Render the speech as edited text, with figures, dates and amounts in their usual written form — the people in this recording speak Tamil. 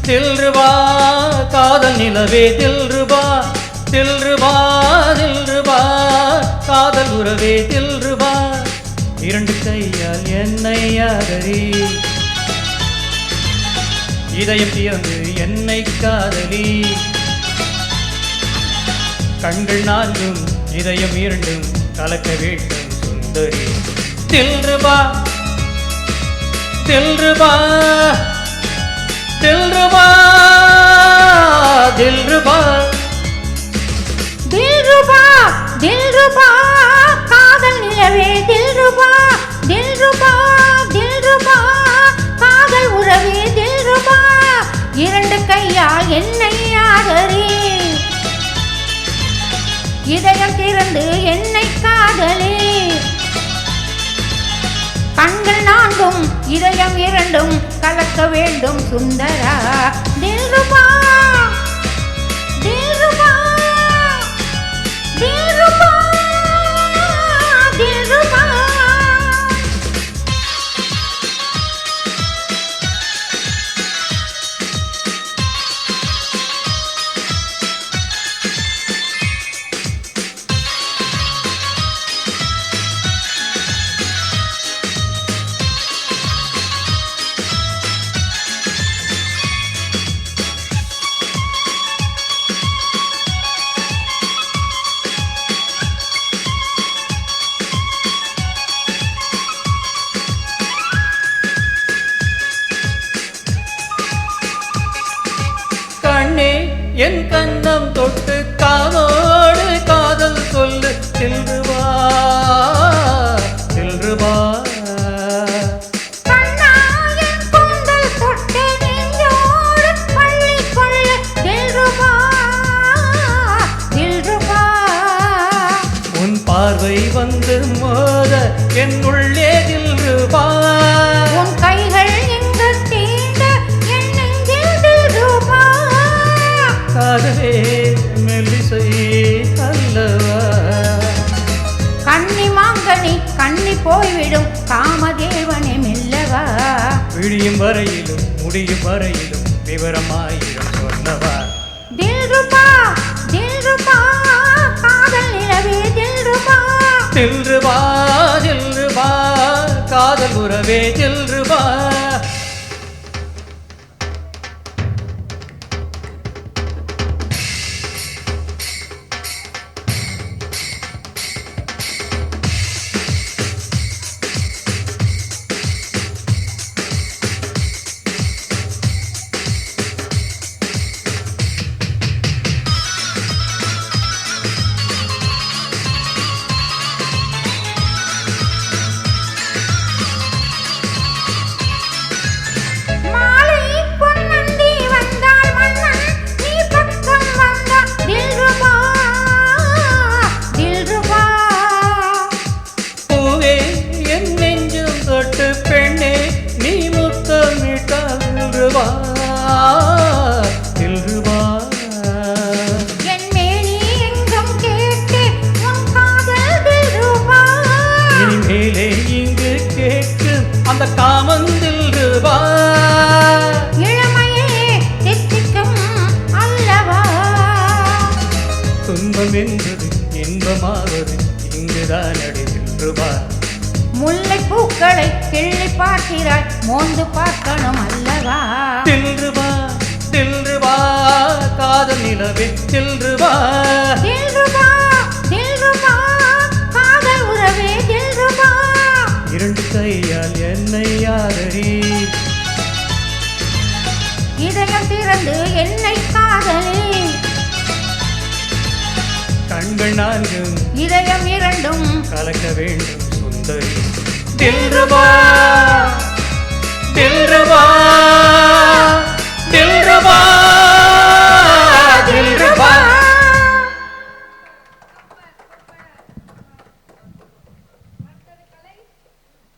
தில்ருபா காதல் நிலவே தில்ருபா தில்ருபா தில்ருபா காதல் உறவே தில்ருபா இரண்டு கையால் என்னை ஆதரி இதயம் திறந்து என்னை காதலி கண்கள் நான்கும் இதயம் இரண்டும் கலக்க வேண்டும் சுந்தரி தில்ருபா தில்ருபா தில்ருபா தில்ருபா தில்ருபா தில்ருபா காதல் நிலவே தில்ருபா தில்ருபா தில்ருபா காதல் உறவே தில்ருபா இரண்டு கையால் என்னை ஆதரி இதயம் திறந்து என்னை காதலி கண்கள் நான்கும் இதயம் இரண்டும் கலக்க வேண்டும் சுந்தரா தில்ருபா தில்ருபா தில்ருபா தில்ருபா என் கண்ணம் தொட்டு காதோடு காதல் சொல்லு தில்ருபா தில்ருபா உன் பார்வை வந்து மோத என் உள்ளே தில்ருபா உன் கைகள் எங்கு தீண்ட என் நெஞ்சில் தில்ருபா காதலே மெல்லிசை அல்லவா கண்ணி மாங்கனி கண்ணி போய்விடும் காமதேவனே மெல்லவா விடியும் வரையிலும் முடியும் வரையிலும் விவரமாயிரம் சொல்லவா தில்ருபா தில்ருபா காதல் நிலவே தில்ருபா தில்ருபா தில்ருபா காதல் உறவே தில்ருபா தில்ருபா என் மேனி எங்கும் கேட்டு உன் காதல் தில்ருபா இனிமேலே இங்கு கேட்கு அந்த காமன் தில்ருபா இளமையே தித்திக்கும் அல்லவா துன்பம் என்பது இன்பமாவது இங்குதான் அடி தில்ருபா முல்லை பூக்களை கிள்ளி பார்க்கிறாய் மோந்து பார்க்கணும் அல்லவா தில்ருபா தில்ருபா காதல் நிலவே தில்ருபா தில்ருபா தில்ருபா காதல் உறவே தில்ருபா இரண்டு கையால் என்னை ஆதரி இதயம் திறந்து என்னை காதலி கண்கள் நான்கும் இதயம் இரண்டும் கலக்க வேண்டும் சுந்தரி தில்ருபா